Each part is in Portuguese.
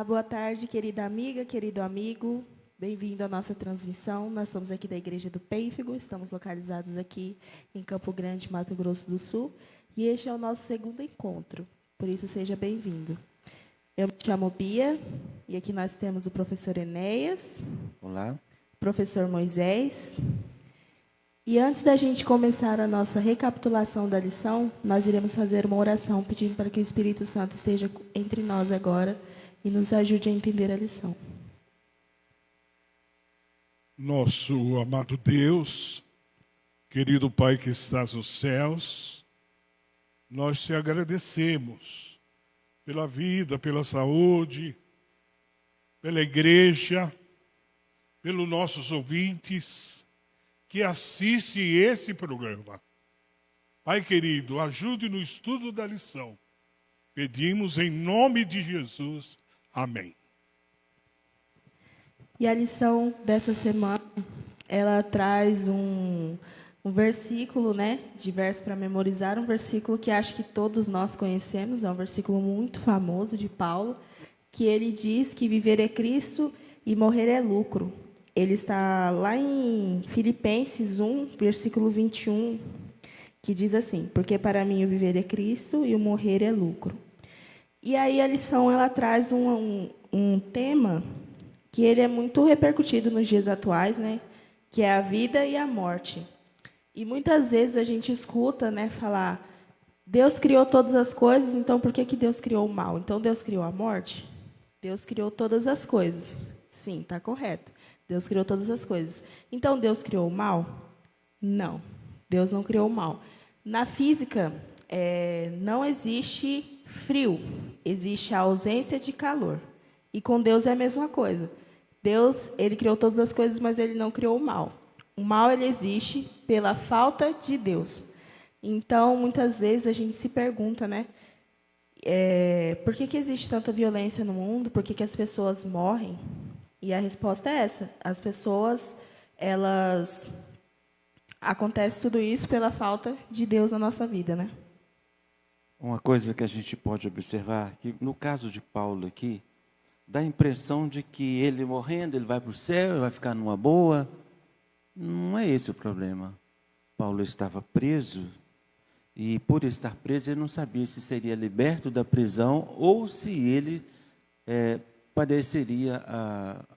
Olá, boa tarde, querida amiga, querido amigo. Bem-vindo à nossa transmissão. Nós somos aqui da Igreja do Pênfigo, estamos localizados aqui em Campo Grande, Mato Grosso do Sul, e este é o nosso segundo encontro, por isso seja bem-vindo. Eu me chamo Bia, e aqui nós temos o professor Enéas. Olá. Professor Moisés. E antes da gente começar a nossa recapitulação da lição, nós iremos fazer uma oração pedindo para que o Espírito Santo esteja entre nós agora e nos ajude a entender a lição. Nosso amado Deus, querido Pai que estás nos céus, nós te agradecemos pela vida, pela saúde, pela igreja, pelos nossos ouvintes que assistem esse programa. Pai querido, ajude no estudo da lição. Pedimos em nome de Jesus. Amém. E a lição dessa semana, ela traz um versículo, de verso para memorizar, um versículo que acho que todos nós conhecemos, é um versículo muito famoso de Paulo, que ele diz que viver é Cristo e morrer é lucro. Ele está lá em Filipenses 1, versículo 21, que diz assim: porque para mim o viver é Cristo e o morrer é lucro. E aí a lição ela traz um tema que ele é muito repercutido nos dias atuais, que é a vida e a morte. E muitas vezes a gente escuta falar, Deus criou todas as coisas, então por que Deus criou o mal? Então Deus criou a morte? Deus criou todas as coisas. Sim, está correto. Deus criou todas as coisas. Então, Deus criou o mal? Não, Deus não criou o mal. Na física, não existe frio, existe a ausência de calor. E com Deus é a mesma coisa. Deus, ele criou todas as coisas, mas ele não criou o mal. O mal, ele existe pela falta de Deus. Então, muitas vezes a gente se pergunta, por que existe tanta violência no mundo? Por que as pessoas morrem? E a resposta é essa. As pessoas, acontece tudo isso pela falta de Deus na nossa vida, Uma coisa que a gente pode observar, que no caso de Paulo aqui, dá a impressão de que ele morrendo, ele vai para o céu, ele vai ficar numa boa. Não é esse o problema. Paulo estava preso, e por estar preso, ele não sabia se seria liberto da prisão ou se ele padeceria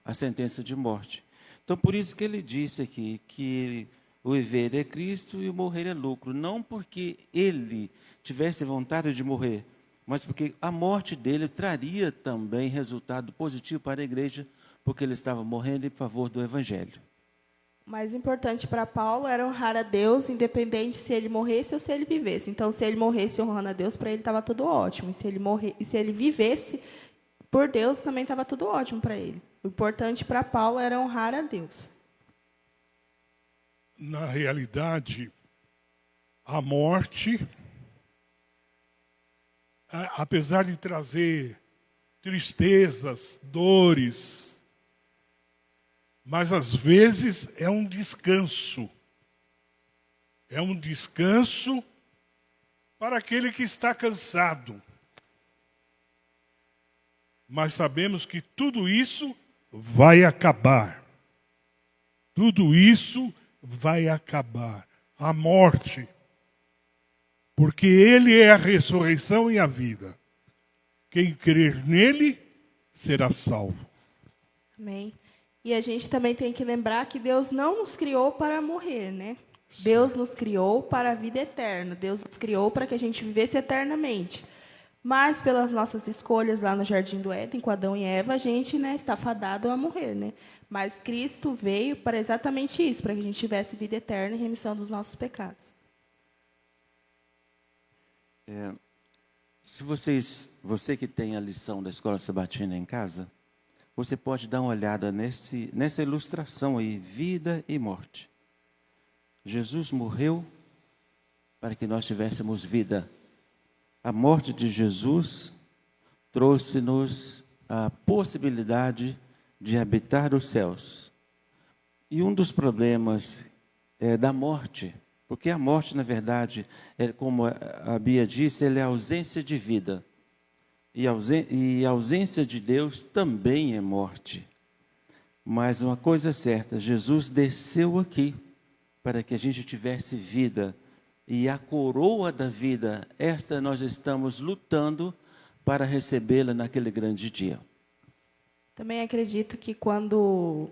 a sentença de morte. Então, por isso que ele disse aqui que o viver é Cristo e o morrer é lucro. Não porque ele tivesse vontade de morrer, mas porque a morte dele traria também resultado positivo para a igreja, porque ele estava morrendo em favor do Evangelho. O mais importante para Paulo era honrar a Deus, independente se ele morresse ou se ele vivesse. Então, se ele morresse honrando a Deus, para ele estava tudo ótimo. E se ele vivesse por Deus, também estava tudo ótimo para ele. O importante para Paulo era honrar a Deus. Na realidade, a morte, apesar de trazer tristezas, dores, mas às vezes é um descanso. É um descanso para aquele que está cansado. Mas sabemos que tudo isso vai acabar. Tudo isso vai acabar. A morte. Porque Ele é a ressurreição e a vida. Quem crer nele será salvo. Amém. E a gente também tem que lembrar que Deus não nos criou para morrer, Deus nos criou para a vida eterna. Deus nos criou para que a gente vivesse eternamente. Mas, pelas nossas escolhas lá no Jardim do Éden, com Adão e Eva, a gente está fadado a morrer. Mas Cristo veio para exatamente isso, para que a gente tivesse vida eterna e remissão dos nossos pecados. Se você que tem a lição da Escola Sabatina em casa, você pode dar uma olhada nessa ilustração aí, vida e morte. Jesus morreu para que nós tivéssemos vida. A morte de Jesus trouxe-nos a possibilidade de habitar os céus. E um dos problemas da morte, porque a morte, na verdade, como a Bia disse, ela é a ausência de vida. E a ausência de Deus também é morte. Mas uma coisa é certa, Jesus desceu aqui para que a gente tivesse vida. E a coroa da vida, esta nós estamos lutando para recebê-la naquele grande dia. Também acredito que quando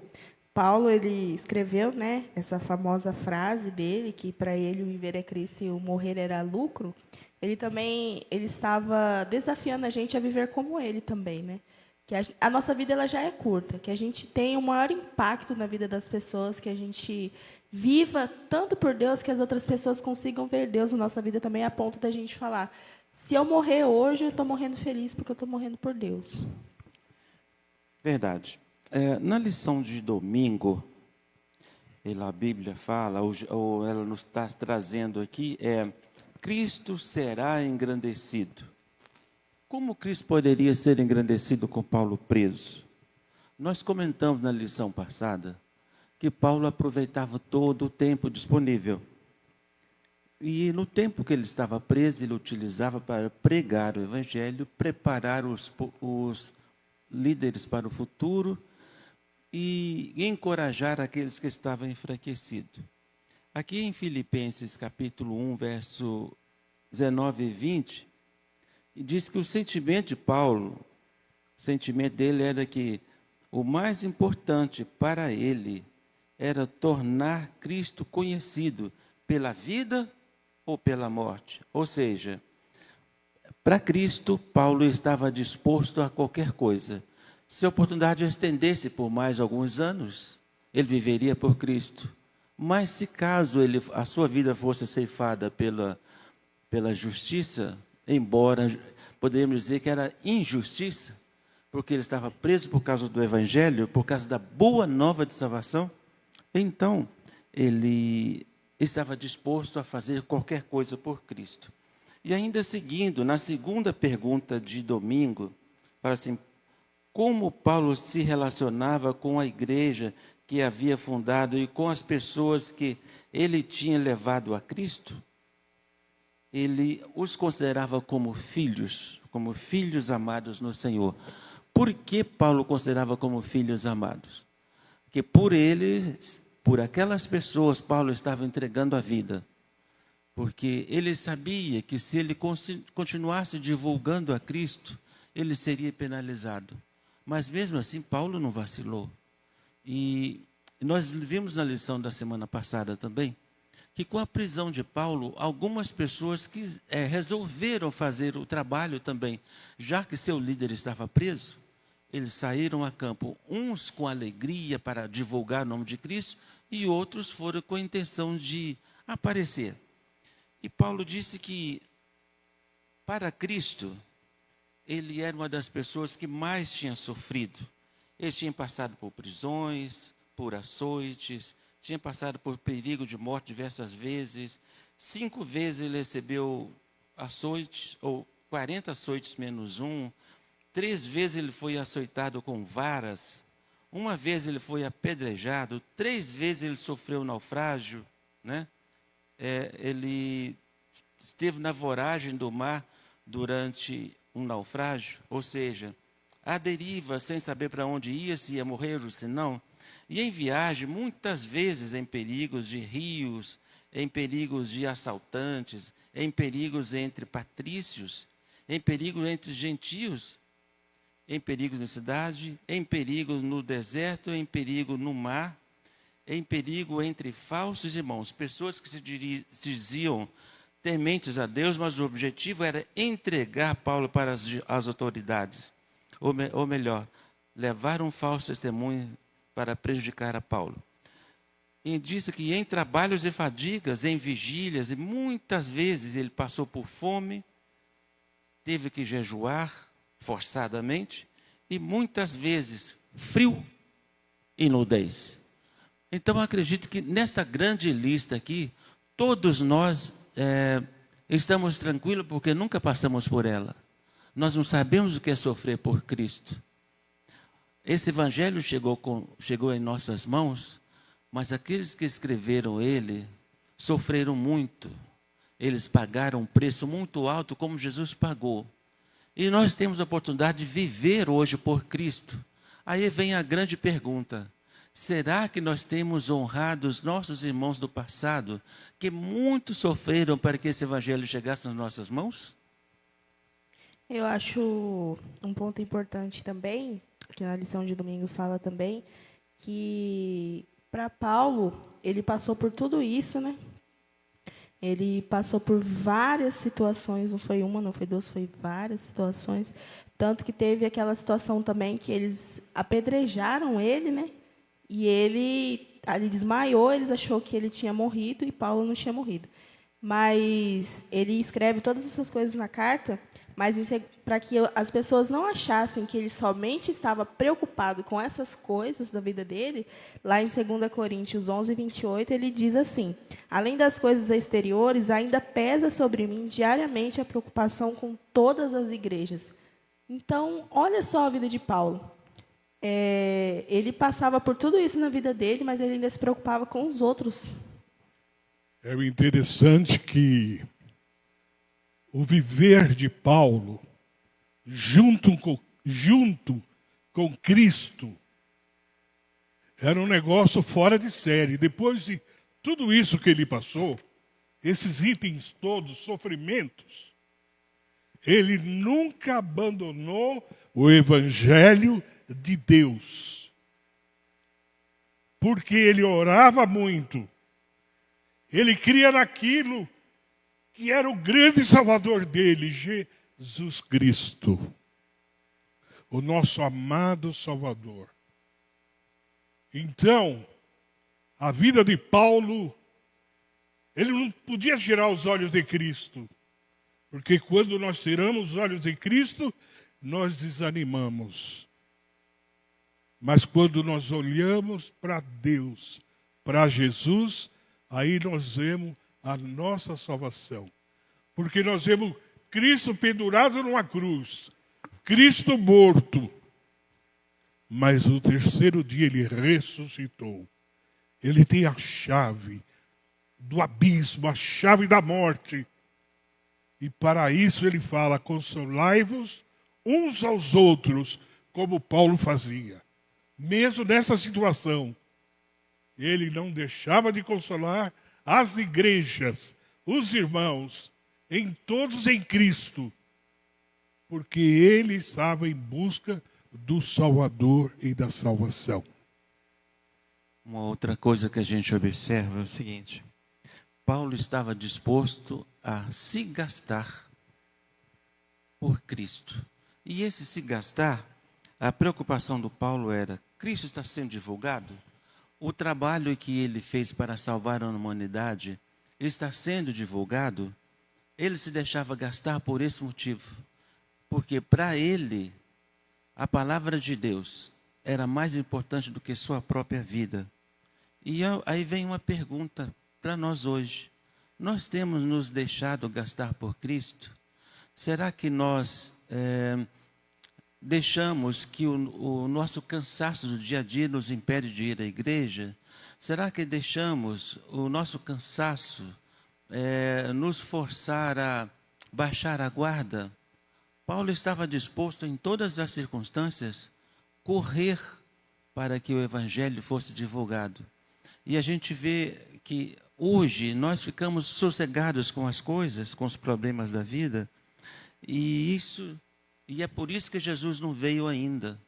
Paulo ele escreveu, né, essa famosa frase dele, que para ele o viver é Cristo e o morrer era lucro, ele estava desafiando a gente a viver como ele também, né? Que a nossa vida ela já é curta, que a gente tenha um maior impacto na vida das pessoas, que a gente viva tanto por Deus que as outras pessoas consigam ver Deus na nossa vida também, a ponto da gente falar: se eu morrer hoje, eu estou morrendo feliz porque eu estou morrendo por Deus. Verdade. Na lição de domingo, a Bíblia fala, ou ela nos está trazendo aqui, Cristo será engrandecido. Como Cristo poderia ser engrandecido com Paulo preso? Nós comentamos na lição passada que Paulo aproveitava todo o tempo disponível. E no tempo que ele estava preso, ele utilizava para pregar o Evangelho, preparar os líderes para o futuro e encorajar aqueles que estavam enfraquecidos. Aqui em Filipenses capítulo 1, verso 19 e 20, diz que o sentimento de Paulo, o sentimento dele era que o mais importante para ele era tornar Cristo conhecido pela vida ou pela morte. Ou seja, para Cristo, Paulo estava disposto a qualquer coisa. Se a oportunidade estendesse por mais alguns anos, ele viveria por Cristo. Mas se caso a sua vida fosse ceifada pela justiça, embora podemos dizer que era injustiça, porque ele estava preso por causa do Evangelho, por causa da boa nova de salvação, então ele estava disposto a fazer qualquer coisa por Cristo. E ainda seguindo, na segunda pergunta de domingo, fala assim: como Paulo se relacionava com a igreja que havia fundado e com as pessoas que ele tinha levado a Cristo? Ele os considerava como filhos amados no Senhor. Por que Paulo considerava como filhos amados? Porque por aquelas pessoas, Paulo estava entregando a vida. Porque ele sabia que se ele continuasse divulgando a Cristo, ele seria penalizado. Mas mesmo assim, Paulo não vacilou. E nós vimos na lição da semana passada também, que com a prisão de Paulo, algumas pessoas resolveram fazer o trabalho também. Já que seu líder estava preso, eles saíram a campo, uns com alegria para divulgar o nome de Cristo, e outros foram com a intenção de aparecer. E Paulo disse que, para Cristo, ele era uma das pessoas que mais tinha sofrido. Ele tinha passado por prisões, por açoites, tinha passado por perigo de morte diversas vezes. 5 vezes ele recebeu açoites, ou 40 açoites menos 1. 3 vezes ele foi açoitado com varas. 1 vez ele foi apedrejado. 3 vezes ele sofreu naufrágio, né? Ele esteve na voragem do mar durante um naufrágio, ou seja, à deriva, sem saber para onde ia, se ia morrer ou se não. E em viagem, muitas vezes em perigos de rios, em perigos de assaltantes, em perigos entre patrícios, em perigos entre gentios, em perigos na cidade, em perigos no deserto, em perigo no mar, em perigo entre falsos irmãos, pessoas que se diziam tementes a Deus, mas o objetivo era entregar Paulo para as autoridades, ou melhor, levar um falso testemunho para prejudicar a Paulo. E disse que em trabalhos e fadigas, em vigílias, e muitas vezes ele passou por fome, teve que jejuar forçadamente, e muitas vezes frio e nudez. Então, eu acredito que nesta grande lista aqui, todos nós estamos tranquilos porque nunca passamos por ela. Nós não sabemos o que é sofrer por Cristo. Esse evangelho chegou em nossas mãos, mas aqueles que escreveram ele sofreram muito. Eles pagaram um preço muito alto, como Jesus pagou. E nós temos a oportunidade de viver hoje por Cristo. Aí vem a grande pergunta: será que nós temos honrado os nossos irmãos do passado, que muito sofreram para que esse evangelho chegasse nas nossas mãos? Eu acho um ponto importante também, que na lição de domingo fala também, que para Paulo, ele passou por tudo isso, né? Ele passou por várias situações, não foi uma, não foi duas, foi várias situações. Tanto que teve aquela situação também que eles apedrejaram ele, né? E ele ali desmaiou, eles achou que ele tinha morrido e Paulo não tinha morrido. Mas ele escreve todas essas coisas na carta, mas isso é para que as pessoas não achassem que ele somente estava preocupado com essas coisas da vida dele. Lá em 2 Coríntios 11:28, ele diz assim: além das coisas exteriores, ainda pesa sobre mim diariamente a preocupação com todas as igrejas. Então, olha só a vida de Paulo. Ele passava por tudo isso na vida dele, mas ele ainda se preocupava com os outros. É interessante que o viver de Paulo, junto com Cristo, era um negócio fora de série. Depois de tudo isso que ele passou, esses itens todos, sofrimentos, ele nunca abandonou o evangelho de Deus. Porque ele orava muito. Ele cria naquilo que era o grande salvador dele, Jesus Cristo, o nosso amado Salvador. Então, a vida de Paulo, ele não podia tirar os olhos de Cristo, porque quando nós tiramos os olhos de Cristo, nós desanimamos. Mas quando nós olhamos para Deus, para Jesus, aí nós vemos a nossa salvação. Porque nós vemos Cristo pendurado numa cruz, Cristo morto. Mas no terceiro dia ele ressuscitou. Ele tem a chave do abismo, a chave da morte. E para isso ele fala: consolai-vos uns aos outros, como Paulo fazia. Mesmo nessa situação, ele não deixava de consolar as igrejas, os irmãos, todos em Cristo, porque ele estava em busca do Salvador e da salvação. Uma outra coisa que a gente observa é o seguinte: Paulo estava disposto a se gastar por Cristo. E esse se gastar, a preocupação do Paulo era: Cristo está sendo divulgado? O trabalho que ele fez para salvar a humanidade está sendo divulgado? Ele se deixava gastar por esse motivo. Porque para ele, a palavra de Deus era mais importante do que sua própria vida. E aí vem uma pergunta para nós hoje: nós temos nos deixado gastar por Cristo? Será que nós deixamos que o nosso cansaço do dia a dia nos impede de ir à igreja? Será que deixamos o nosso cansaço nos forçar a baixar a guarda? Paulo estava disposto, em todas as circunstâncias, correr para que o evangelho fosse divulgado. E a gente vê que hoje nós ficamos sossegados com as coisas, com os problemas da vida, e é por isso que Jesus não veio ainda.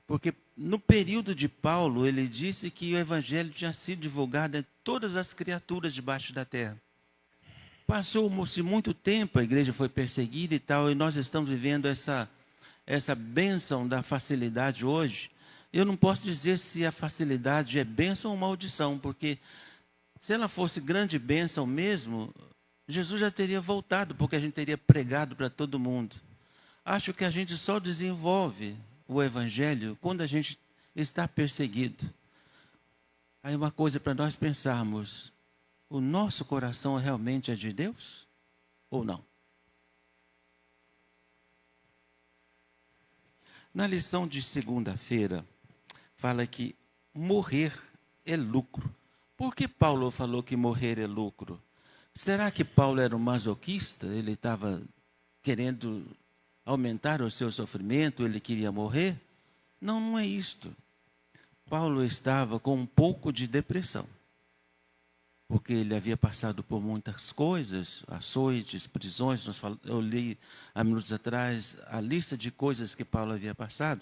Porque no período de Paulo, ele disse que o evangelho tinha sido divulgado a todas as criaturas debaixo da terra. Passou-se muito tempo, a igreja foi perseguida e tal, e nós estamos vivendo essa bênção da facilidade hoje. Eu não posso dizer se a facilidade é bênção ou maldição, porque se ela fosse grande bênção mesmo, Jesus já teria voltado, porque a gente teria pregado para todo mundo. Acho que a gente só desenvolve o evangelho quando a gente está perseguido. Aí uma coisa para nós pensarmos: o nosso coração realmente é de Deus ou não? Na lição de segunda-feira, fala que morrer é lucro. Por que Paulo falou que morrer é lucro? Será que Paulo era um masoquista? Ele estava querendo aumentar o seu sofrimento, ele queria morrer. Não, não é isto. Paulo estava com um pouco de depressão, porque ele havia passado por muitas coisas, açoites, prisões. Eu li há minutos atrás a lista de coisas que Paulo havia passado.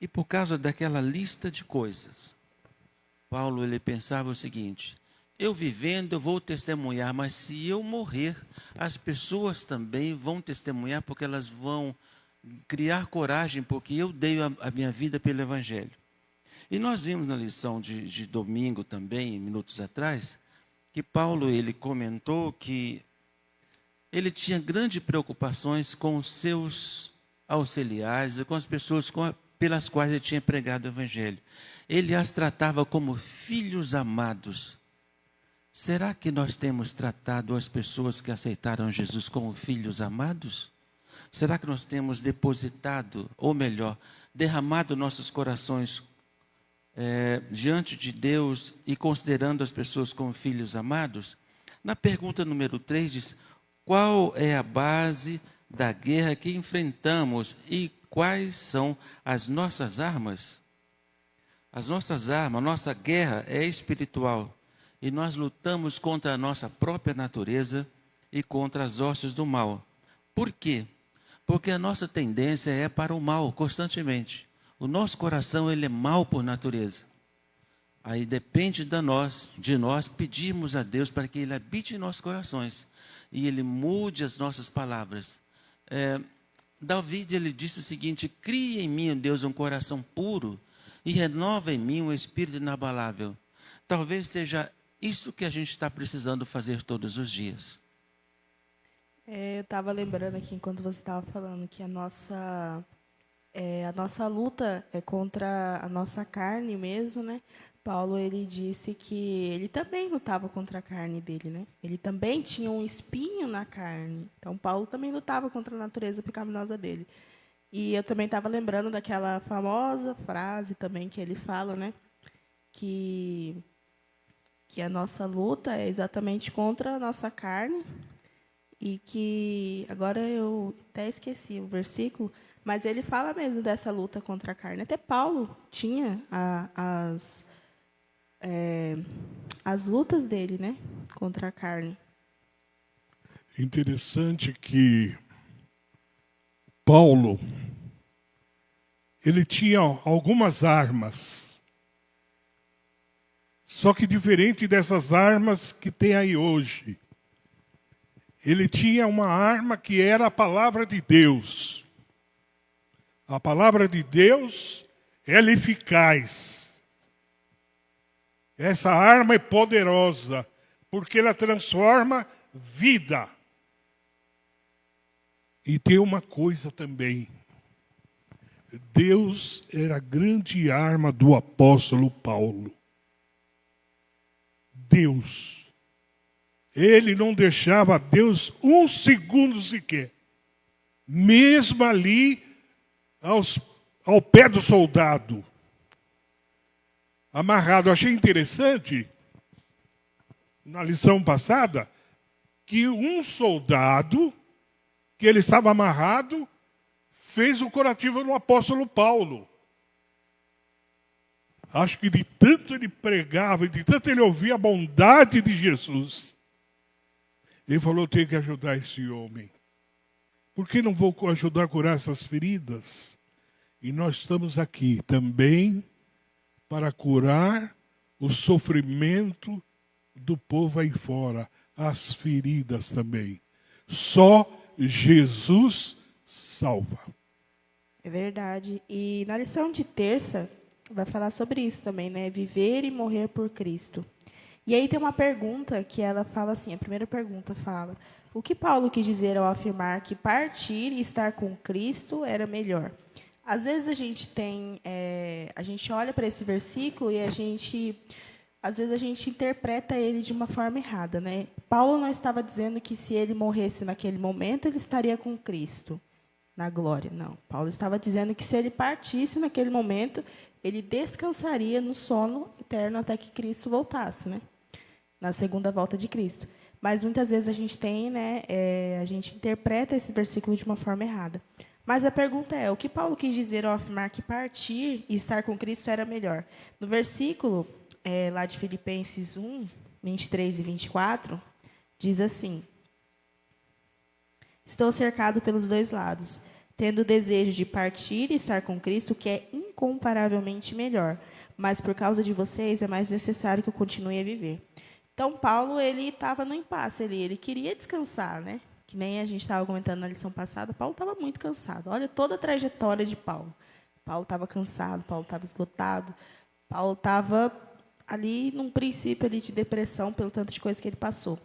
E por causa daquela lista de coisas, Paulo ele pensava o seguinte: eu vivendo, eu vou testemunhar, mas se eu morrer, as pessoas também vão testemunhar, porque elas vão criar coragem, porque eu dei a minha vida pelo Evangelho. E nós vimos na lição de domingo também, minutos atrás, que Paulo ele comentou que ele tinha grandes preocupações com os seus auxiliares e com as pessoas pelas quais ele tinha pregado o Evangelho. Ele as tratava como filhos amados. Será que nós temos tratado as pessoas que aceitaram Jesus como filhos amados? Será que nós temos depositado, ou melhor, derramado nossos corações diante de Deus e considerando as pessoas como filhos amados? Na pergunta número 3 diz: qual é a base da guerra que enfrentamos e quais são as nossas armas? As nossas armas, nossa guerra é espiritual. E nós lutamos contra a nossa própria natureza e contra as hostes do mal. Por quê? Porque a nossa tendência é para o mal constantemente. O nosso coração ele é mau por natureza. Aí depende de nós pedirmos a Deus para que Ele habite em nossos corações e Ele mude as nossas palavras. Davi ele disse o seguinte: cria em mim, Deus, um coração puro e renova em mim um espírito inabalável. Talvez seja isso que a gente está precisando fazer todos os dias. Eu estava lembrando aqui, enquanto você estava falando, que a nossa luta é contra a nossa carne mesmo, né? Paulo, ele disse que ele também lutava contra a carne dele, né? Ele também tinha um espinho na carne. Então, Paulo também lutava contra a natureza pecaminosa dele. E eu também estava lembrando daquela famosa frase também que ele fala, né? Que a nossa luta é exatamente contra a nossa carne. E que, agora eu até esqueci o versículo, mas ele fala mesmo dessa luta contra a carne. Até Paulo tinha as lutas dele, né, contra a carne. Interessante que Paulo, ele tinha algumas armas, só que diferente dessas armas que tem aí hoje. Ele tinha uma arma que era a palavra de Deus. A palavra de Deus, ela é eficaz. Essa arma é poderosa, porque ela transforma vida. E tem uma coisa também. Deus era a grande arma do apóstolo Paulo. Deus. Ele não deixava Deus um segundo sequer. Mesmo ali, ao pé do soldado, amarrado. Eu achei interessante, na lição passada, que um soldado, que ele estava amarrado, fez o curativo no apóstolo Paulo. Acho que de tanto ele pregava, de tanto ele ouvia a bondade de Jesus, ele falou: eu tenho que ajudar esse homem. Por que não vou ajudar a curar essas feridas? E nós estamos aqui também para curar o sofrimento do povo aí fora, as feridas também. Só Jesus salva. É verdade. E na lição de terça, vai falar sobre isso também, né? Viver e morrer por Cristo. E aí tem uma pergunta que ela fala assim, a primeira pergunta fala: o que Paulo quis dizer ao afirmar que partir e estar com Cristo era melhor? Às vezes a gente olha para esse versículo e às vezes a gente interpreta ele de uma forma errada, né? Paulo não estava dizendo que se ele morresse naquele momento, ele estaria com Cristo na glória. Não. Paulo estava dizendo que se ele partisse naquele momento, ele descansaria no sono eterno até que Cristo voltasse, né? Na segunda volta de Cristo. Mas muitas vezes a gente tem, né, a gente interpreta esse versículo de uma forma errada. Mas a pergunta é, o que Paulo quis dizer ao afirmar que partir e estar com Cristo era melhor? No versículo lá de Filipenses 1, 23 e 24, diz assim: estou cercado pelos dois lados, tendo o desejo de partir e estar com Cristo, que é incomparavelmente melhor. Mas por causa de vocês é mais necessário que eu continue a viver. Então, Paulo, ele estava no impasse ali, ele queria descansar, né? Que nem a gente estava comentando na lição passada, Paulo estava muito cansado. Olha toda a trajetória de Paulo. Paulo estava cansado, Paulo estava esgotado, Paulo estava ali num princípio ali de depressão pelo tanto de coisa que ele passou.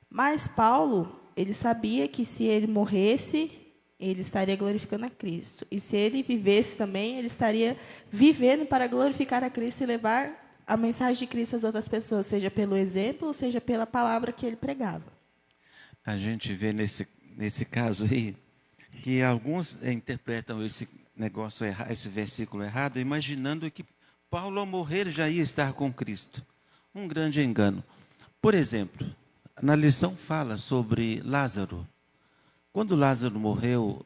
Mas Paulo, ele sabia que se ele morresse, ele estaria glorificando a Cristo. E se ele vivesse também, ele estaria vivendo para glorificar a Cristo e levar a mensagem de Cristo às outras pessoas, seja pelo exemplo, seja pela palavra que ele pregava. A gente vê nesse caso aí que alguns interpretam esse negócio errado, esse versículo errado, imaginando que Paulo, ao morrer, já ia estar com Cristo. Um grande engano. Por exemplo, na lição fala sobre Lázaro. Quando Lázaro morreu,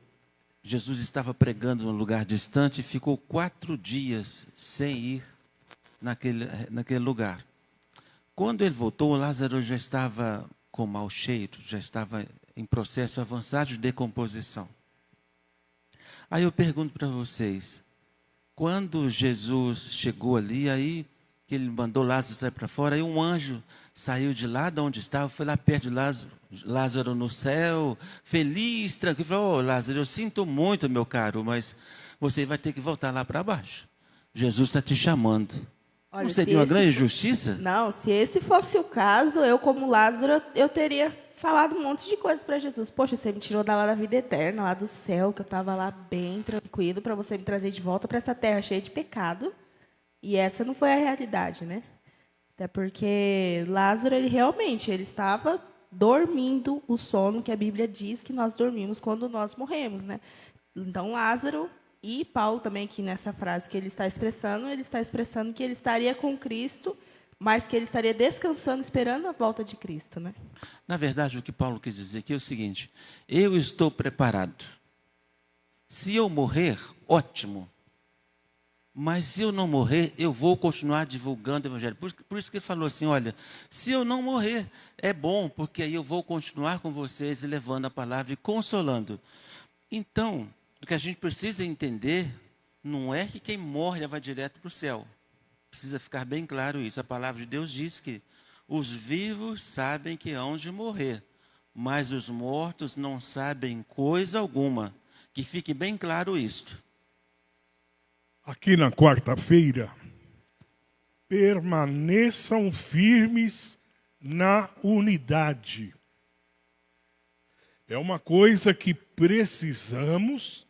Jesus estava pregando num lugar distante e ficou 4 dias sem ir naquele lugar. Quando ele voltou, Lázaro já estava com mau cheiro, já estava em processo avançado de decomposição. Aí eu pergunto para vocês, quando Jesus chegou ali, aí que ele mandou Lázaro sair para fora, aí um anjo saiu de lá de onde estava, foi lá perto de Lázaro no céu, feliz, tranquilo, falou: "Oh, Lázaro, eu sinto muito, meu caro, mas você vai ter que voltar lá para baixo. Jesus está te chamando." Olha, não seria uma grande injustiça? Não, se esse fosse o caso, eu como Lázaro, eu teria falado um monte de coisa para Jesus. Poxa, você me tirou lá da vida eterna, lá do céu, que eu estava lá bem tranquilo, para você me trazer de volta para essa terra cheia de pecado. E essa não foi a realidade, né? Até porque Lázaro, ele realmente, ele estava dormindo o sono que a Bíblia diz que nós dormimos quando nós morremos, né? Então, Lázaro e Paulo também, que nessa frase que ele está expressando que ele estaria com Cristo, mas que ele estaria descansando, esperando a volta de Cristo, né? Na verdade, o que Paulo quis dizer aqui é o seguinte: eu estou preparado. Se eu morrer, ótimo. Mas se eu não morrer, eu vou continuar divulgando o Evangelho. Por isso que ele falou assim: olha, se eu não morrer, é bom, porque aí eu vou continuar com vocês e levando a palavra e consolando. Então, o que a gente precisa entender não é que quem morre vai direto para o céu. Precisa ficar bem claro isso. A palavra de Deus diz que os vivos sabem que hão de morrer, mas os mortos não sabem coisa alguma. Que fique bem claro isto. Aqui na quarta-feira, permaneçam firmes na unidade. É uma coisa que precisamos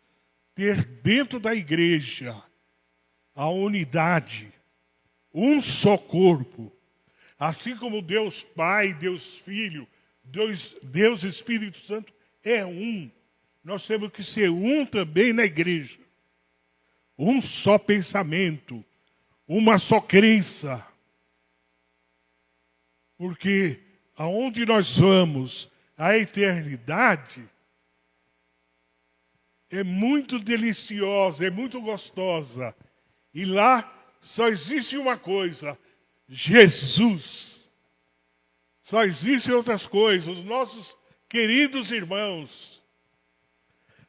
ter dentro da igreja. A unidade, um só corpo. Assim como Deus Pai, Deus Filho, Deus Espírito Santo é um. Nós temos que ser um também na igreja. Um só pensamento, uma só crença. Porque aonde nós vamos, a eternidade é muito deliciosa, é muito gostosa. E lá só existe uma coisa: Jesus. Só existem outras coisas, os nossos queridos irmãos.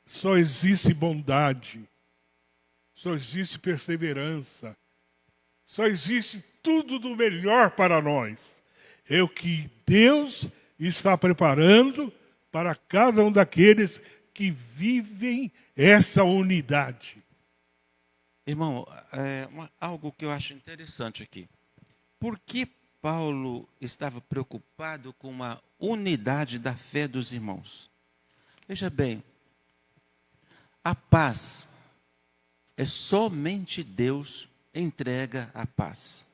Só existe bondade. Só existe perseverança. Só existe tudo do melhor para nós. É o que Deus está preparando para cada um daqueles que vivem essa unidade. Irmão, algo que eu acho interessante aqui. Por que Paulo estava preocupado com a unidade da fé dos irmãos? Veja bem, a paz é somente Deus entrega a paz.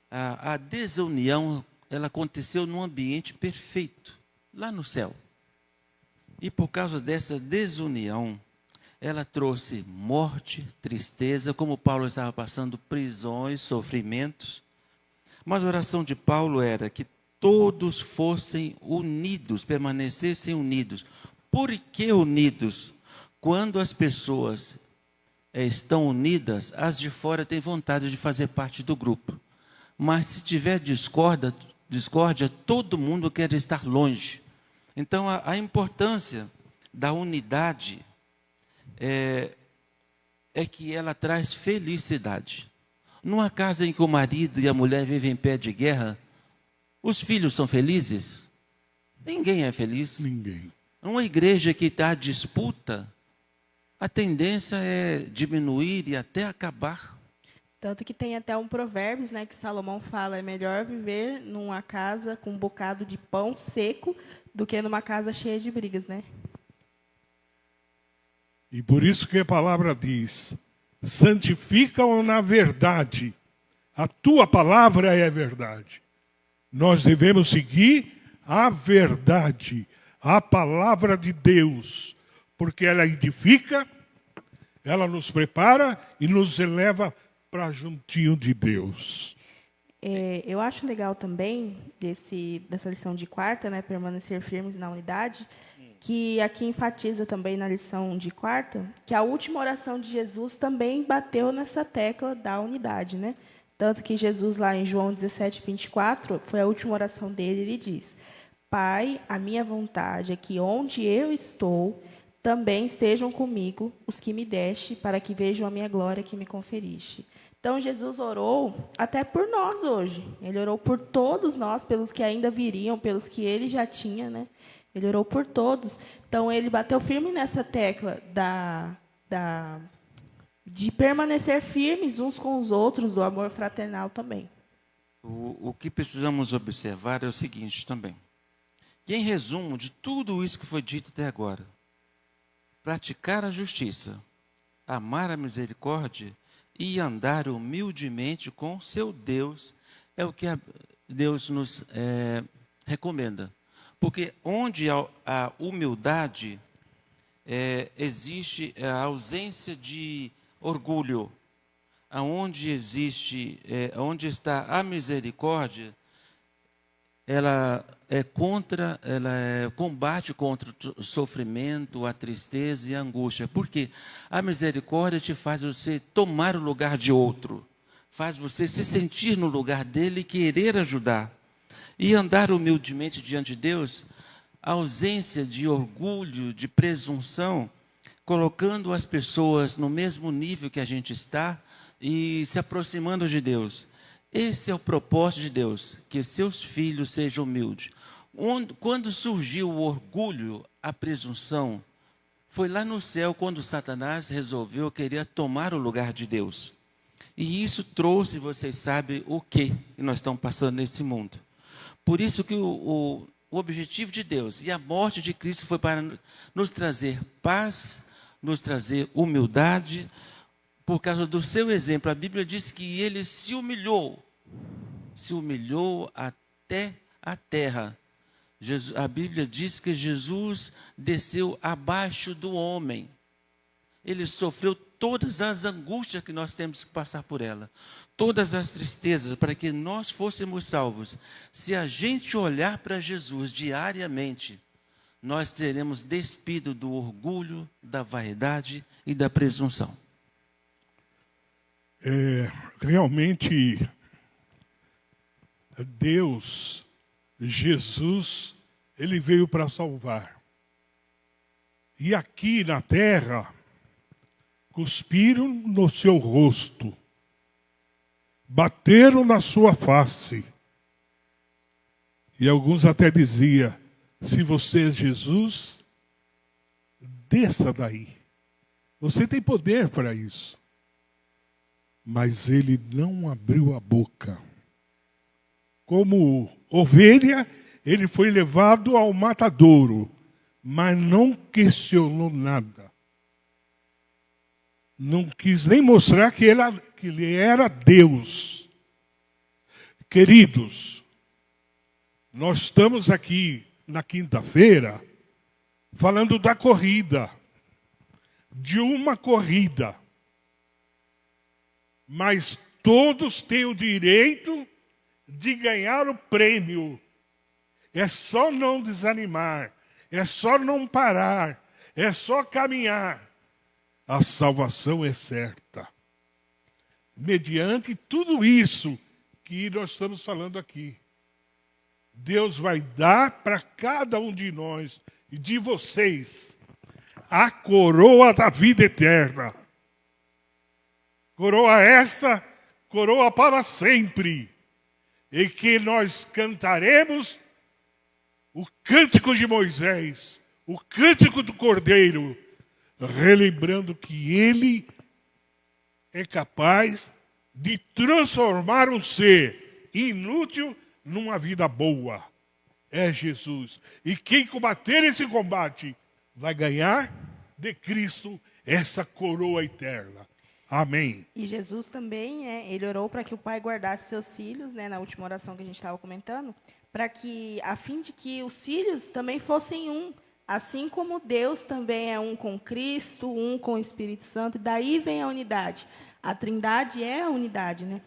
A desunião, ela aconteceu num ambiente perfeito, lá no céu. E por causa dessa desunião, ela trouxe morte, tristeza, como Paulo estava passando prisões, sofrimentos. Mas a oração de Paulo era que todos fossem unidos, permanecessem unidos. Por que unidos? Quando as pessoas estão unidas, as de fora têm vontade de fazer parte do grupo. Mas se tiver discórdia, todo mundo quer estar longe. Então, a importância da unidade é que ela traz felicidade. Numa casa em que o marido e a mulher vivem em pé de guerra, os filhos são felizes? Ninguém é feliz. Ninguém. Numa igreja que está à disputa, a tendência é diminuir e até acabar. Tanto que tem até um provérbios, né, que Salomão fala, é melhor viver numa casa com um bocado de pão seco do que numa casa cheia de brigas, né? E por isso que a palavra diz, santifica-o na verdade. A tua palavra é a verdade. Nós devemos seguir a verdade, a palavra de Deus, porque ela edifica, ela nos prepara e nos eleva para juntinho de Deus. Eu acho legal também dessa lição de quarta, né, permanecer firmes na unidade, que aqui enfatiza também na lição de quarta, que a última oração de Jesus também bateu nessa tecla da unidade, né? Tanto que Jesus, lá em João 17:24, foi a última oração dele, ele diz, Pai, a minha vontade é que onde eu estou, também estejam comigo os que me deste, para que vejam a minha glória que me conferiste. Então, Jesus orou até por nós hoje. Ele orou por todos nós, pelos que ainda viriam, pelos que ele já tinha, né? Ele orou por todos. Então, ele bateu firme nessa tecla de permanecer firmes uns com os outros, do amor fraternal também. O que precisamos observar é o seguinte também. E em resumo de tudo isso que foi dito até agora, praticar a justiça, amar a misericórdia e andar humildemente com seu Deus é o que Deus nos recomenda. Porque onde a humildade, existe a ausência de orgulho. Onde está a misericórdia, ela combate contra o sofrimento, a tristeza e a angústia. Porque a misericórdia te faz você tomar o lugar de outro, faz você se sentir no lugar dele e querer ajudar. E andar humildemente diante de Deus, a ausência de orgulho, de presunção, colocando as pessoas no mesmo nível que a gente está e se aproximando de Deus. Esse é o propósito de Deus, que seus filhos sejam humildes. Quando surgiu o orgulho, a presunção, foi lá no céu quando Satanás resolveu querer tomar o lugar de Deus. E isso trouxe, vocês sabem, o que nós estamos passando nesse mundo. Por isso que o objetivo de Deus e a morte de Cristo foi para nos trazer paz, nos trazer humildade. Por causa do seu exemplo, a Bíblia diz que ele se humilhou até a terra. A Bíblia diz que Jesus desceu abaixo do homem. Ele sofreu todas as angústias que nós temos que passar por ela, todas as tristezas, para que nós fôssemos salvos. Se a gente olhar para Jesus diariamente, nós teremos despido do orgulho, da vaidade e da presunção. Realmente, Deus, Jesus, ele veio para salvar. E aqui na terra, cuspiram no seu rosto, bateram na sua face. E alguns até diziam, se você é Jesus, desça daí. Você tem poder para isso. Mas ele não abriu a boca. Como ovelha, ele foi levado ao matadouro, mas não questionou nada. Não quis nem mostrar que ele era Deus. Queridos, nós estamos aqui na quinta-feira falando da corrida, de uma corrida. Mas todos têm o direito de ganhar o prêmio é só não desanimar, é só não parar, é só caminhar. A salvação é certa. Mediante tudo isso que nós estamos falando aqui, Deus vai dar para cada um de nós e de vocês a coroa da vida eterna. Coroa essa, coroa para sempre. E que nós cantaremos o cântico de Moisés, o cântico do Cordeiro, relembrando que ele é capaz de transformar um ser inútil numa vida boa. É Jesus. E quem combater esse combate vai ganhar de Cristo essa coroa eterna. Amém. E Jesus também, ele orou para que o Pai guardasse seus filhos, né, na última oração que a gente estava comentando, para que, a fim de que os filhos também fossem um, assim como Deus também é um com Cristo, um com o Espírito Santo, e daí vem a unidade. A Trindade é a unidade, né?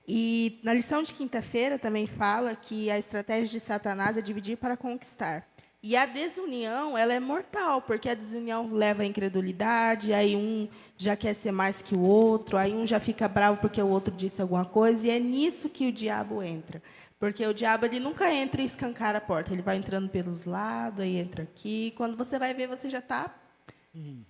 E na lição de quinta-feira também fala que a estratégia de Satanás é dividir para conquistar. E a desunião, ela é mortal, porque a desunião leva à incredulidade, aí um já quer ser mais que o outro, aí um já fica bravo porque o outro disse alguma coisa, e é nisso que o diabo entra. Porque o diabo ele nunca entra e escancara a porta, ele vai entrando pelos lados, aí entra aqui, e quando você vai ver, você já está,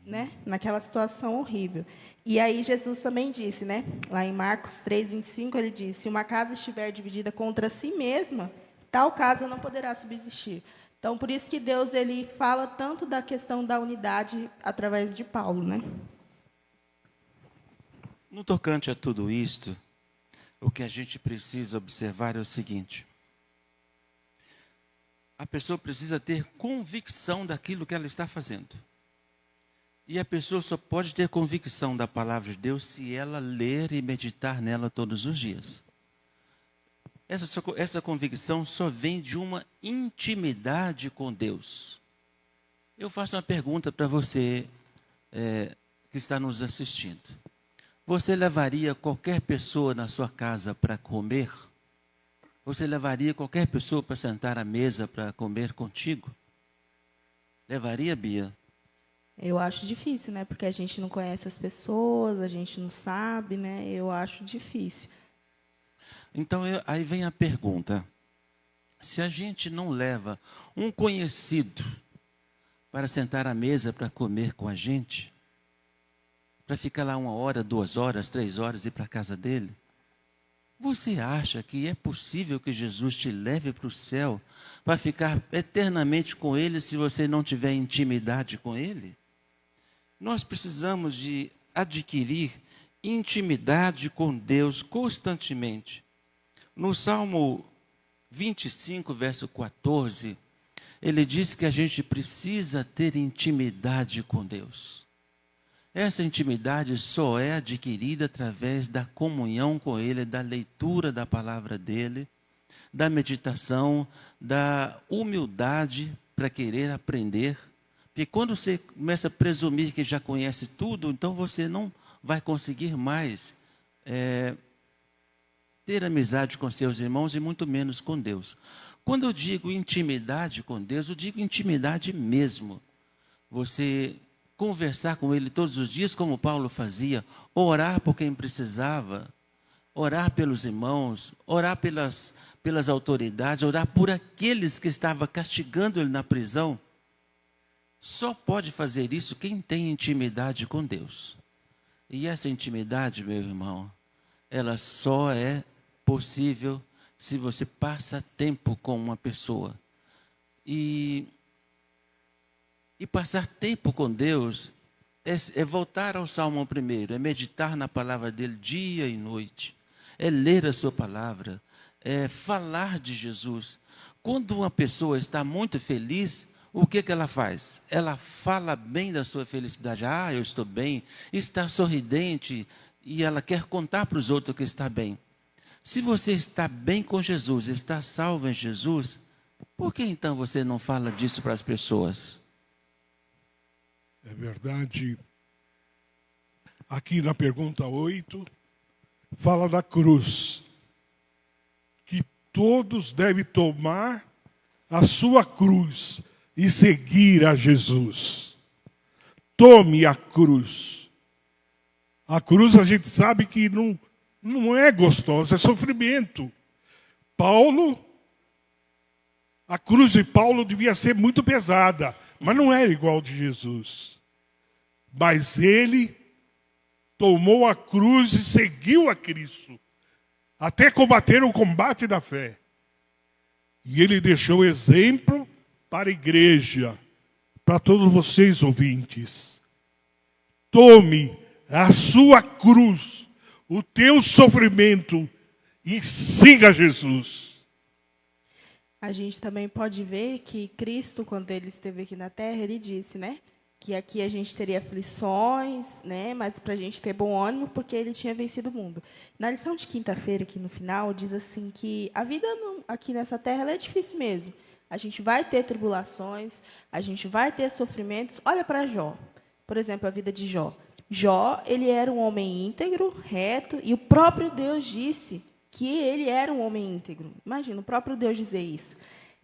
né, naquela situação horrível. E aí Jesus também disse, né, lá em Marcos 3:25, ele disse, se uma casa estiver dividida contra si mesma, tal casa não poderá subsistir. Então, por isso que Deus ele fala tanto da questão da unidade através de Paulo, né? No tocante a tudo isto, o que a gente precisa observar é o seguinte: a pessoa precisa ter convicção daquilo que ela está fazendo. E a pessoa só pode ter convicção da palavra de Deus se ela ler e meditar nela todos os dias. Essa convicção só vem de uma intimidade com Deus. Eu faço uma pergunta para você que está nos assistindo. Você levaria qualquer pessoa na sua casa para comer? Você levaria qualquer pessoa para sentar à mesa para comer contigo? Levaria, Bia? Eu acho difícil, né? Porque a gente não conhece as pessoas, a gente não sabe, né? Eu acho difícil. Então, aí vem a pergunta. Se a gente não leva um conhecido para sentar à mesa para comer com a gente, para ficar lá 1 hora, 2 horas, 3 horas e ir para a casa dele, você acha que é possível que Jesus te leve para o céu para ficar eternamente com ele se você não tiver intimidade com ele? Nós precisamos de adquirir intimidade com Deus constantemente. No Salmo 25, verso 14, ele diz que a gente precisa ter intimidade com Deus. Essa intimidade só é adquirida através da comunhão com Ele, da leitura da palavra dEle, da meditação, da humildade para querer aprender. Porque quando você começa a presumir que já conhece tudo, então você não vai conseguir mais ter amizade com seus irmãos e muito menos com Deus. Quando eu digo intimidade com Deus, eu digo intimidade mesmo. Você conversar com Ele todos os dias, como Paulo fazia, orar por quem precisava, orar pelos irmãos, orar pelas autoridades, orar por aqueles que estavam castigando ele na prisão. Só pode fazer isso quem tem intimidade com Deus. E essa intimidade, meu irmão, ela só é possível se você passa tempo com uma pessoa. E passar tempo com Deus é voltar ao Salmo 1, é meditar na palavra dele dia e noite, é ler a sua palavra, é falar de Jesus. Quando uma pessoa está muito feliz, o que ela faz? Ela fala bem da sua felicidade. Ah, eu estou bem, está sorridente, e ela quer contar para os outros que está bem. Se você está bem com Jesus, está salvo em Jesus, por que então você não fala disso para as pessoas? É verdade. Aqui na pergunta 8, fala da cruz. Que todos devem tomar a sua cruz e seguir a Jesus. Tome a cruz. A cruz a gente sabe que não é gostosa, é sofrimento. A cruz de Paulo devia ser muito pesada, mas não era igual de Jesus. Mas ele tomou a cruz e seguiu a Cristo, até combater o combate da fé. E ele deixou exemplo para a igreja, para todos vocês ouvintes. Tome a sua cruz, o teu sofrimento, e siga Jesus. A gente também pode ver que Cristo, quando ele esteve aqui na Terra, ele disse, né, que aqui a gente teria aflições, né, mas para a gente ter bom ânimo, porque ele tinha vencido o mundo. Na lição de quinta-feira, aqui no final, diz assim que a vida aqui nessa Terra ela é difícil mesmo. A gente vai ter tribulações, a gente vai ter sofrimentos. Olha para Jó, por exemplo, a vida de Jó. Jó, ele era um homem íntegro, reto, e o próprio Deus disse que ele era um homem íntegro. Imagina, o próprio Deus dizer isso.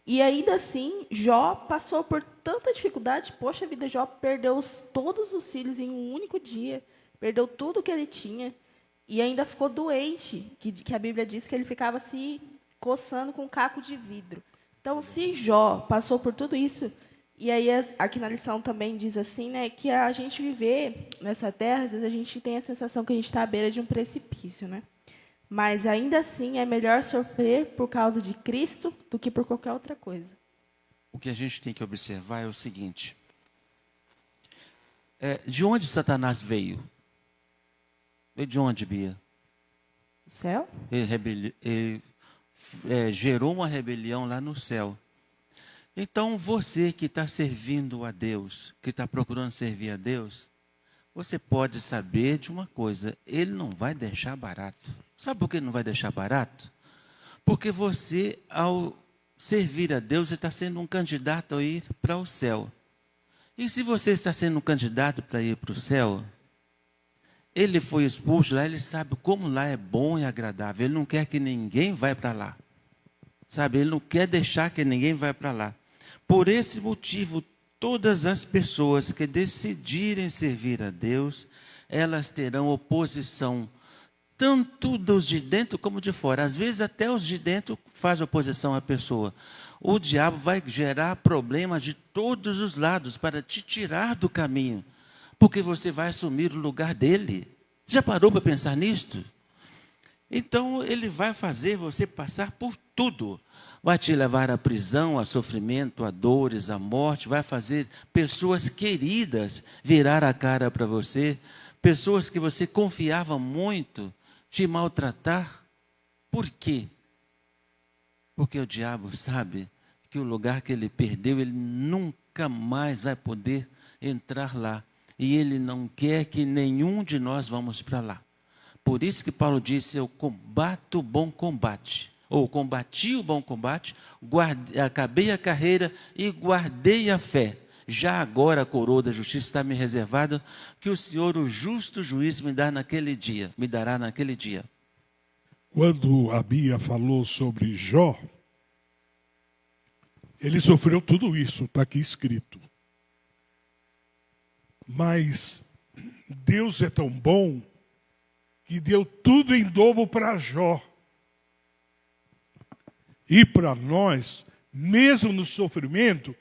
E ainda assim, Jó passou por tanta dificuldade. Poxa vida, Jó perdeu todos os filhos em um único dia. Perdeu tudo que ele tinha. E ainda ficou doente, que a Bíblia diz que ele ficava se coçando com um caco de vidro. Então, se Jó passou por tudo isso, e aí aqui na lição também diz assim, né, que a gente viver nessa terra, às vezes a gente tem a sensação que a gente está à beira de um precipício, né? Mas, ainda assim, é melhor sofrer por causa de Cristo do que por qualquer outra coisa. O que a gente tem que observar é o seguinte. De onde Satanás veio? Veio de onde, Bia? O céu? Ele gerou uma rebelião lá no céu. Então, você que está servindo a Deus, que está procurando servir a Deus, você pode saber de uma coisa, ele não vai deixar barato. Sabe por que ele não vai deixar barato? Porque você, ao servir a Deus, você está sendo um candidato a ir para o céu. E se você está sendo um candidato para ir para o céu, ele foi expulso lá, ele sabe como lá é bom e agradável. Ele não quer que ninguém vá para lá. Sabe, ele não quer deixar que ninguém vá para lá. Por esse motivo, todas as pessoas que decidirem servir a Deus, elas terão oposição, tanto dos de dentro como de fora. Às vezes até os de dentro fazem oposição à pessoa. O diabo vai gerar problemas de todos os lados para te tirar do caminho, porque você vai assumir o lugar dele. Já parou para pensar nisto? Então ele vai fazer você passar por tudo. Vai te levar à prisão, a sofrimento, a dores, à morte. Vai fazer pessoas queridas virar a cara para você. Pessoas que você confiava muito te maltratar. Por quê? Porque o diabo sabe que o lugar que ele perdeu, ele nunca mais vai poder entrar lá. E ele não quer que nenhum de nós vamos para lá. Por isso que Paulo disse, eu combato o bom combate. Ou combati o bom combate, acabei a carreira e guardei a fé. Já agora a coroa da justiça está me reservada, que o Senhor, o justo juiz, me dará naquele dia. Quando a Bia falou sobre Jó, ele sofreu tudo isso, está aqui escrito. Mas Deus é tão bom que deu tudo em dobro para Jó. E para nós, mesmo no sofrimento,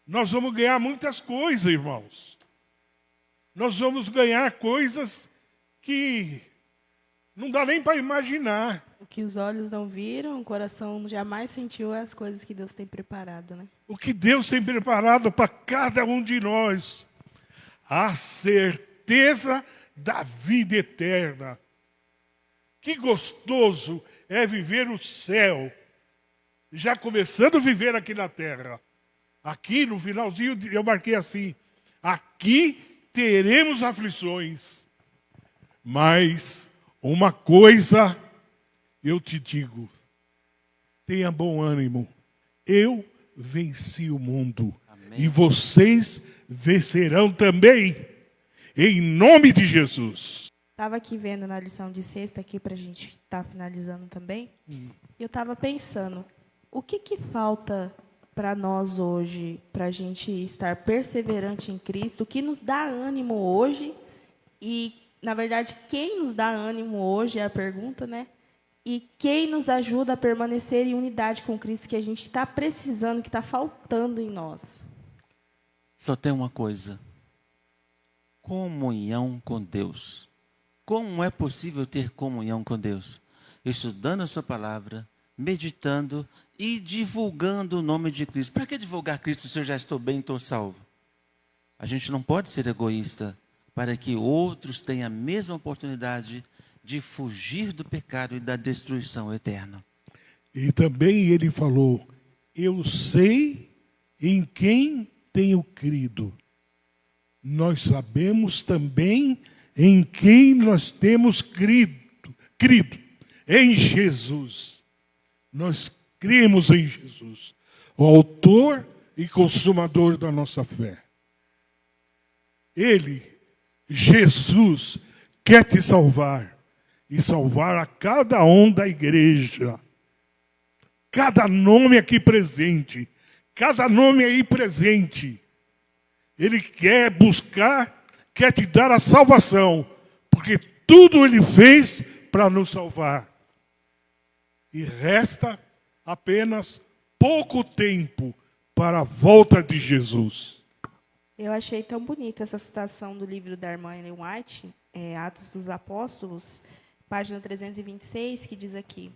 nós vamos ganhar muitas coisas, irmãos. Nós vamos ganhar coisas que não dá nem para imaginar. O que os olhos não viram, o coração jamais sentiu as coisas que Deus tem preparado, né? O que Deus tem preparado para cada um de nós. A certeza da vida eterna. Que gostoso é viver o céu. Já começando a viver aqui na terra. Aqui no finalzinho eu marquei assim. Aqui teremos aflições. Mas uma coisa eu te digo. Tenha bom ânimo. Eu venci o mundo. Amém. E vocês vencerão também. Em nome de Jesus. Estava aqui vendo na lição de sexta, aqui para a gente estar finalizando também. Eu estava pensando, o que falta para nós hoje, para a gente estar perseverante em Cristo, o que nos dá ânimo hoje e, na verdade, quem nos dá ânimo hoje é a pergunta, né? E quem nos ajuda a permanecer em unidade com Cristo, que a gente está precisando, que está faltando em nós. Só tem uma coisa: comunhão com Deus. Como é possível ter comunhão com Deus? Estudando a sua palavra, meditando e divulgando o nome de Cristo. Para que divulgar Cristo se eu já estou bem, estou salvo? A gente não pode ser egoísta para que outros tenham a mesma oportunidade de fugir do pecado e da destruição eterna. E também ele falou: eu sei em quem tenho crido. Nós sabemos também em quem nós temos crido, em Jesus. Nós cremos em Jesus, o autor e consumador da nossa fé. Ele, Jesus, quer te salvar e salvar a cada um da igreja. Cada nome aqui presente, cada nome aí presente, ele quer buscar, quer te dar a salvação, porque tudo ele fez para nos salvar. E resta apenas pouco tempo para a volta de Jesus. Eu achei tão bonita essa citação do livro da irmã Ellen White, Atos dos Apóstolos, página 326, que diz aqui: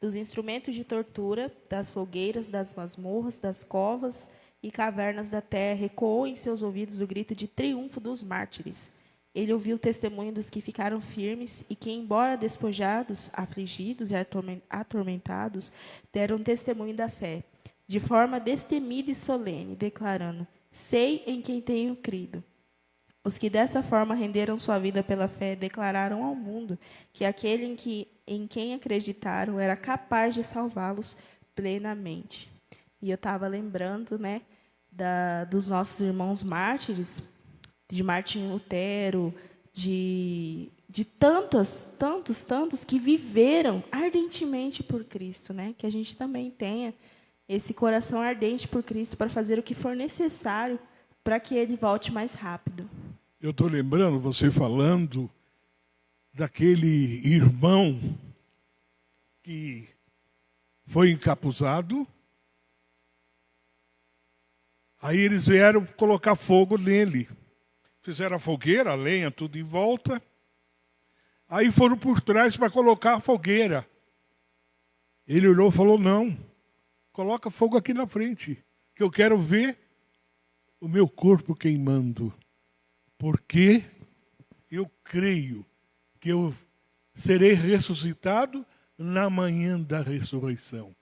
dos instrumentos de tortura, das fogueiras, das masmorras, das covas e cavernas da terra, ecoou em seus ouvidos o grito de triunfo dos mártires. Ele ouviu o testemunho dos que ficaram firmes e que, embora despojados, afligidos e atormentados, deram testemunho da fé, de forma destemida e solene, declarando: sei em quem tenho crido. Os que dessa forma renderam sua vida pela fé declararam ao mundo que aquele em quem acreditaram era capaz de salvá-los plenamente. E eu estava lembrando, né, dos nossos irmãos mártires, de Martinho Lutero, de tantos que viveram ardentemente por Cristo, né? Que a gente também tenha esse coração ardente por Cristo para fazer o que for necessário para que ele volte mais rápido. Eu estou lembrando, você falando, daquele irmão que foi encapuzado. Aí eles vieram colocar fogo nele. Fizeram a fogueira, a lenha, tudo em volta. Aí foram por trás para colocar a fogueira. Ele olhou e falou: não, coloca fogo aqui na frente, que eu quero ver o meu corpo queimando. Porque eu creio que eu serei ressuscitado na manhã da ressurreição.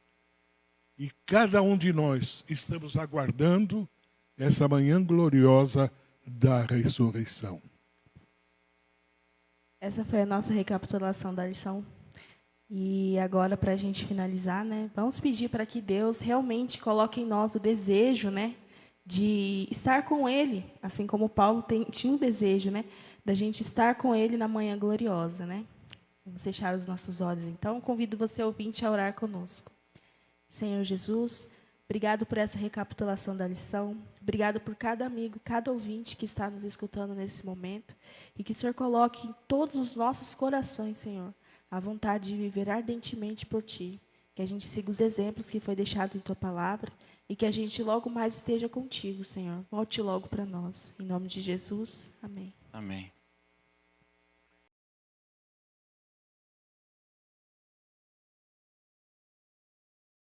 E cada um de nós estamos aguardando essa manhã gloriosa da ressurreição. Essa foi a nossa recapitulação da lição. E agora, para a gente finalizar, né, vamos pedir para que Deus realmente coloque em nós o desejo, né, de estar com Ele, assim como Paulo tinha o desejo, né, da gente estar com Ele na manhã gloriosa, né? Vamos fechar os nossos olhos, então. Convido você, ouvinte, a orar conosco. Senhor Jesus, obrigado por essa recapitulação da lição. Obrigado por cada amigo, cada ouvinte que está nos escutando nesse momento. E que o Senhor coloque em todos os nossos corações, Senhor, a vontade de viver ardentemente por Ti. Que a gente siga os exemplos que foi deixado em Tua palavra. E que a gente logo mais esteja contigo, Senhor. Volte logo para nós. Em nome de Jesus. Amém. Amém.